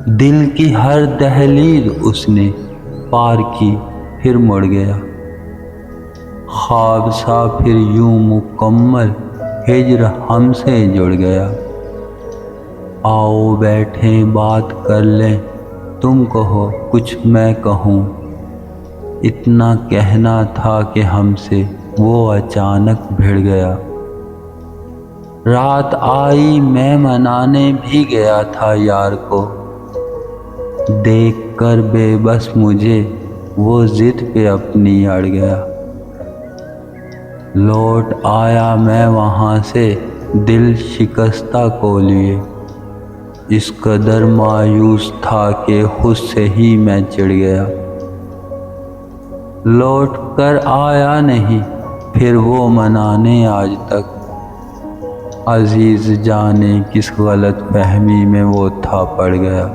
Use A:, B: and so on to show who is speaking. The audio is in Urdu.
A: دل کی ہر دہلیز اس نے پار کی، پھر مڑ گیا۔ خواب سا پھر یوں مکمل ہجر ہم سے جڑ گیا۔ آؤ بیٹھیں بات کر لیں، تم کہو کچھ میں کہوں، اتنا کہنا تھا کہ ہم سے وہ اچانک بھڑ گیا۔ رات آئی میں منانے بھی گیا تھا یار کو، دیکھ کر بے بس مجھے وہ ضد پہ اپنی اڑ گیا۔ لوٹ آیا میں وہاں سے دل شکستہ کو لیے، اس قدر مایوس تھا کہ خود سے ہی میں چڑ گیا۔ لوٹ کر آیا نہیں پھر وہ منانے آج تک، عزیز جانے کس غلط فہمی میں وہ تھا پڑ گیا۔